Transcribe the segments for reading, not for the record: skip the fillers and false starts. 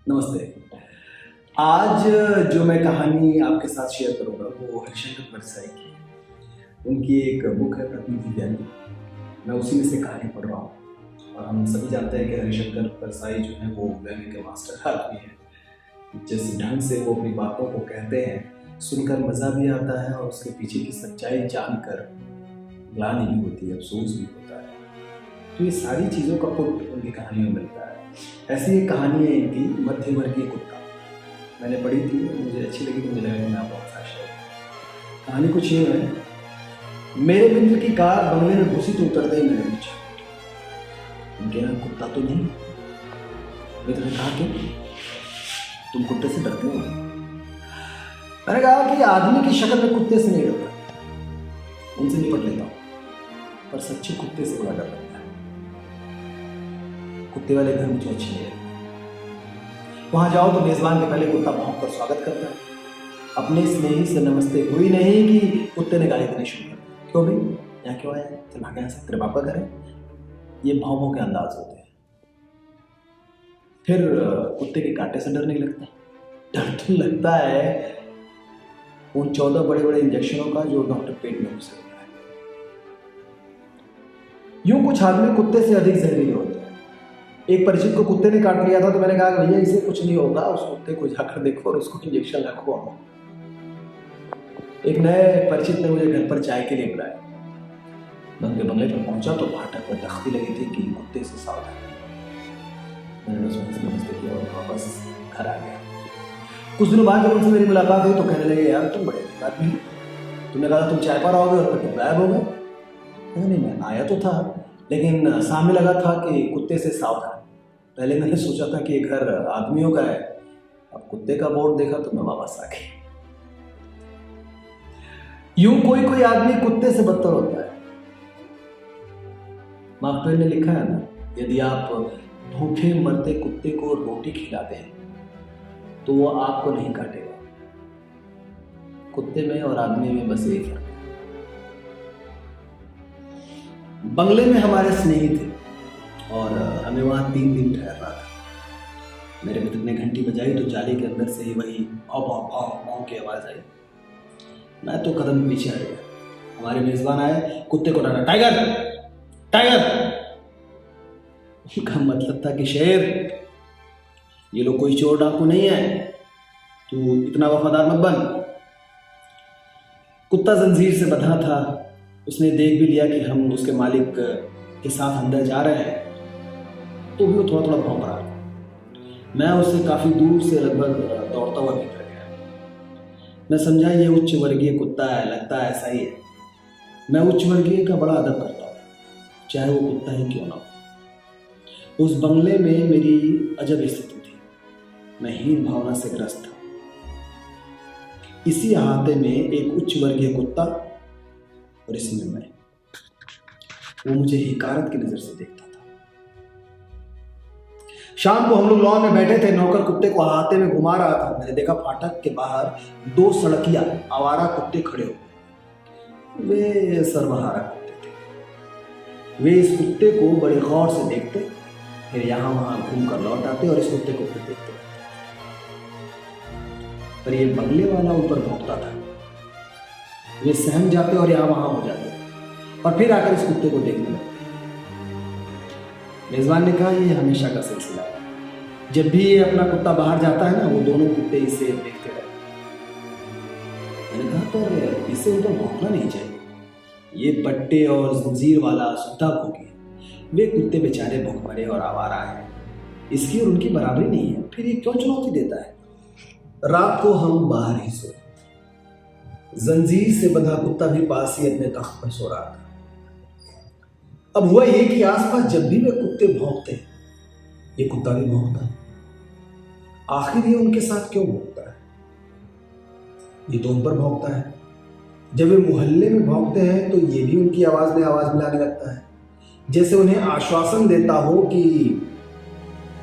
नमस्ते। आज जो मैं कहानी आपके साथ शेयर करूँगा वो हरिशंकर परसाई की है। उनकी एक बुक है प्रतिनिधि ज्ञानी। मैं उसी में से कहानी पढ़ रहा हूँ और हम सभी जानते हैं कि हरिशंकर परसाई जो है वो व्यंग्य के मास्टर आदमी हैं। जिस ढंग से वो अपनी बातों को कहते हैं सुनकर मज़ा भी आता है और उसके पीछे की सच्चाई जानकर ग्लानि भी होती है, अफसोस भी होता है। तो ये सारी चीज़ों का पुट उनकी कहानी में मिलता है। ऐसी एक कहानी है इनकी, मध्यवर्गीय कुत्ता। मैंने पढ़ी थी, मुझे अच्छी लगी, मुझे लगा कि मैं आपको साथ शेयर करूं। कहानी कुछ ये है। मेरे मित्र की कार बंगले में घुसी तो उतरते ही मैंने पूछा, उनके यहाँ कुत्ता तो नहीं? मित्र ने कहा कि तुम कुत्ते से डरते हो? मैंने कहा कि आदमी की शक्ल में कुत्ते से नहीं डरता, उनसे निपट लेता हूँ, पर सच्चे कुत्ते से बड़ा डर लगता है। कुत्ते वाले घर मुझे अच्छे नहीं लगते। वहां जाओ तो मेजबान के पहले कुत्ता भौंक कर स्वागत करता है। अपने स्नेही से नमस्ते हुई नहीं कि कुत्ते ने गाली देनी शुरू कर दी। क्यों भाई, यहाँ क्यों आया? चल भाग यहाँ से, तेरे बाप का घर है। ये भौंकों के अंदाज होते हैं। फिर कुत्ते के कांटे से डर नहीं लगता। डर तो लगता है उन 14 बड़े बड़े इंजेक्शनों का जो डॉक्टर पेट में घुसे होता है। यूं कुछ आदमी कुत्ते से अधिक जहरीले होते हैं। एक परिचित को कुत्ते ने काट लिया था तो मैंने कहा भैया इसे कुछ नहीं होगा, उस कुत्ते को जाकर देखो और उसको इंजेक्शन लगवाओ। एक नए परिचित ने मुझे घर पर चाय के लिए बुलाया। मैं उनके बंगले पर पहुंचा तो फाटक पर तख्ती लगी थी कि कुत्ते से सावधान। मैंने बस उनसे नमस्ते किया और वापस घर आ गया। कुछ दिनों बाद जब उनसे मेरी मुलाकात हुई तो कहने लगे, यार तुम बड़े आदमी, तुमने कहा तुम चाय पर आओगे और फिर गायब हो गए। नहीं, मैं आया तो था, लेकिन सामने लगा था कि कुत्ते से सावधान। पहले मैंने सोचा था कि ये घर आदमियों का है, अब कुत्ते का बोर्ड देखा तो मैं वापस आ गई। यूं कोई कोई आदमी कुत्ते से बदतर होता है। मार्क ट्वेन ने लिखा है ना, यदि आप भूखे मरते कुत्ते को रोटी खिलाते हैं तो वो आपको नहीं काटेगा। कुत्ते में और आदमी में बस एक फर्क है। बंगले में हमारे स्नेही थे और हमें वहां 3 दिन ठहरना था। मेरे मित्र ने घंटी बजाई तो जाली के अंदर से ही वही भाव भाव भाव भाव की आवाज आई। मैं तो कदम पीछे हट गया। हमारे मेजबान आए, कुत्ते को डांटा, टाइगर टाइगर। उनका मतलब था कि शेर, ये लोग कोई चोर डाकू नहीं है, तू इतना वफादार मत बन। कुत्ता जंजीर से बंधा था। उसने देख भी लिया कि हम उसके मालिक के साथ अंदर जा रहे हैं तो भी वो थोड़ा थोड़ा भौंक रहा था। मैं उससे काफी दूर से लगभग दौड़ता हुआ भीतर गया। मैं समझा ये उच्च वर्गीय कुत्ता है, लगता है ऐसा ही है। मैं उच्च वर्गीय का बड़ा अदब करता हूँ, चाहे वो कुत्ता ही क्यों ना हो। उस बंगले में मेरी अजब स्थिति थी। मैं हीन भावना से ग्रस्त था। इसी अहाते में एक उच्च वर्गीय कुत्ता और इसमें मैं। वो मुझे हिकारत की नजर से देखता था। शाम को हम लोग लॉन में बैठे थे। नौकर कुत्ते को अहाते में घुमा रहा था। मैंने देखा फाटक के बाहर 2 सड़किया आवारा कुत्ते खड़े हो। वे सर्वहारा कुत्ते थे। वे इस कुत्ते को बड़े गौर से देखते, फिर यहां वहां घूम कर लौट आते और इस कुत्ते को फिर देखते। पर ये बंगले वाला ऊपर भौंकता था। वे सहम जाते और यहां वहां हो जाते और फिर आकर इस कुत्ते को देखने लगते। मेजबान ने कहा, ये हमेशा का सिलसिला है। जब भी ये अपना कुत्ता बाहर जाता है ना, वो दोनों कुत्ते इसे देखते रहते। मैंने कहा, पर इसे उधर भौंकना नहीं चाहिए। ये पट्टे और जंजीर वाला सूता भौंके। वे कुत्ते बेचारे भूखमरे और आवारा हैं, इसकी और उनकी बराबरी नहीं है। फिर ये क्यों चुनौती देता है? रात को हम बाहर ही सोए। जंजीर से बंधा कुत्ता भी पास ही अपने तख्त पर सो रहा था। अब हुआ ये कि आसपास जब भी वे कुत्ते भौंकते ये कुत्ता भी भौंकता है। आखिर ये उनके साथ क्यों भौंकता है? ये तो उन पर भौंकता है। जब वे मोहल्ले में भौंकते हैं तो ये भी उनकी आवाज में आवाज मिलाने लगता है, जैसे उन्हें आश्वासन देता हो कि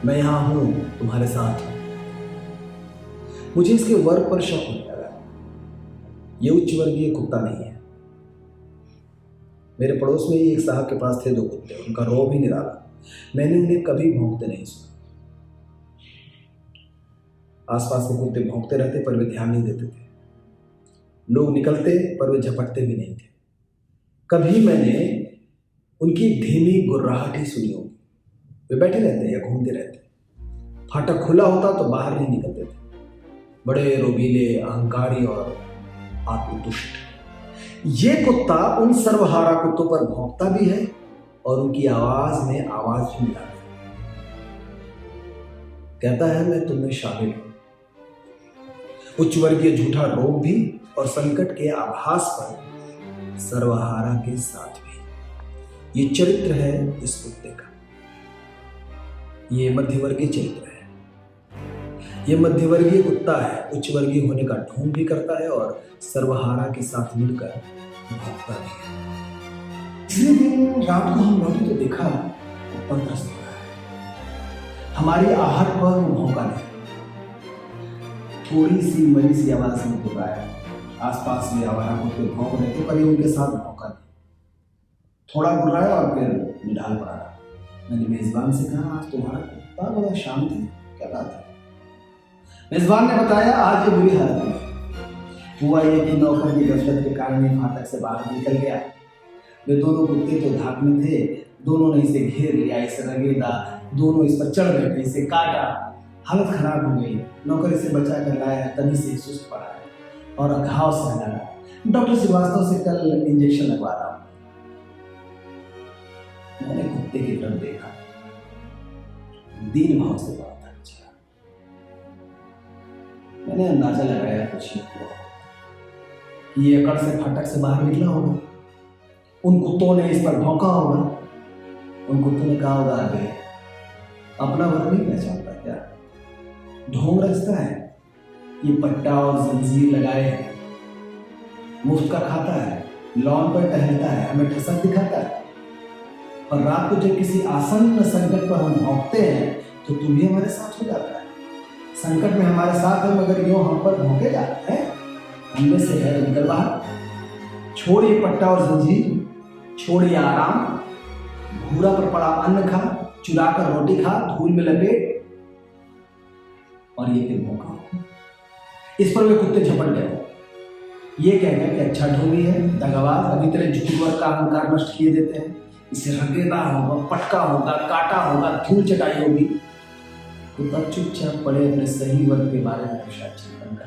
मैं यहां हूं, तुम्हारे साथ हूं। मुझे इसके वर्ग पर शक होने लगा। ये उच्च वर्गीय कुत्ता नहीं है। मेरे पड़ोस में ही एक साहब के पास थे 2 कुत्ते। उनका रौब ही निराला। मैंने उन्हें कभी भौंकते नहीं सुना। आसपास के कुत्ते भौंकते रहते पर वे ध्यान नहीं देते थे। लोग निकलते पर वे झपटते भी नहीं थे। कभी मैंने उनकी धीमी गुर्राहट ही सुनी होगी। वे बैठे रहते या घूमते रहते। फाटक खुला होता तो बाहर नहीं निकलते थे। बड़े रोबीले, अहंकारी और आत्मतुष्ट। ये कुत्ता उन सर्वहारा कुत्तों पर भौंकता भी है और उनकी आवाज में आवाज भी मिलाता है। कहता है मैं तुम में शामिल हूं। उच्च वर्गीय झूठा रोग भी और संकट के आभास पर सर्वहारा के साथ भी। ये चरित्र है इस कुत्ते का। ये मध्यवर्गीय चरित्र है। ये मध्यवर्गीय कुत्ता है। उच्च वर्गीय होने का ढोंग भी करता है और सर्वहारा के साथ मिलकर भौंकता भी है। तीसरे दिन रात को हम लौटे तो देखा कुत्ता त्रस्त हो रहा है। हमारी आहट पर वो भौंका नहीं। थोड़ी सी मरी सी आवाज में घबराया। आसपास में आवारा कुत्ते भौंक रहे थे पर ये उनके साथ भौंका नहीं। थोड़ा घबराया और फिर निढाल पड़ा रहा। मैंने मेजबान से कहा आज तुम्हारा कुत्ता बड़ा शांत है, क्या बात है? मेजबान ने बताया आज ये बुरी हालत में हुआ ये कि नौकर की गफलत के कारण ये फाटक से बाहर निकल गया। वे दोनों कुत्ते तो धाक में थे। दोनों ने इसे घेर लिया, इसे रगेदा, दोनों इस पर चढ़ बैठे, इसे काटा। हालत खराब हो गई। नौकर इसे बचा कर लाया, तभी से सुस्त पड़ा है और घाव सहने लगा। डॉक्टर श्रीवास्तव से कल इंजेक्शन लगवा रहा हूं। मैंने कुत्ते की तरफ देखा। दीन भाव से बात था। मैंने अंदाजा लगाया कुछ ही हुआ। ये अकड़ से फाटक से बाहर निकला होगा। उन कुत्तों ने इस पर भौंका होगा। उन कुत्तों ने कहा होगा अबे अपना वर्ग नहीं पहचानता क्या? ढोंग रचता है। ये पट्टा और जंजीर लगाए है, मुफ्त का खाता है, लॉन पर टहलता है, हमें ठसक दिखाता है। और रात को जब किसी आसन्न संकट पर हम भौंकते हैं तो तुम भी हमारे साथ हो जाता है। संकट में हमारे साथ है मगर यूं हम पर भौंके जाते हैं। हमने से है निकल बाहर। छोड़िए पट्टा और जंजीर, छोड़िए आराम। घूरा पर पड़ा अन्न खा, चुरा कर रोटी खा, धूल में लपेट। और ये फिर भौंका। इस पर वे कुत्ते झपट गए। ये कह गए कि अच्छा ढोंगी है, दगाबाज, अभी तेरे झूठ का अहंकार नष्ट किए देते हैं। इसे रगेदा होगा, पटका होगा, काटा होगा, धूल चटाई होगी। कुत्ता चुपचाप पड़े अपने सही वर्ग के बारे में हमेशा चिंतन कर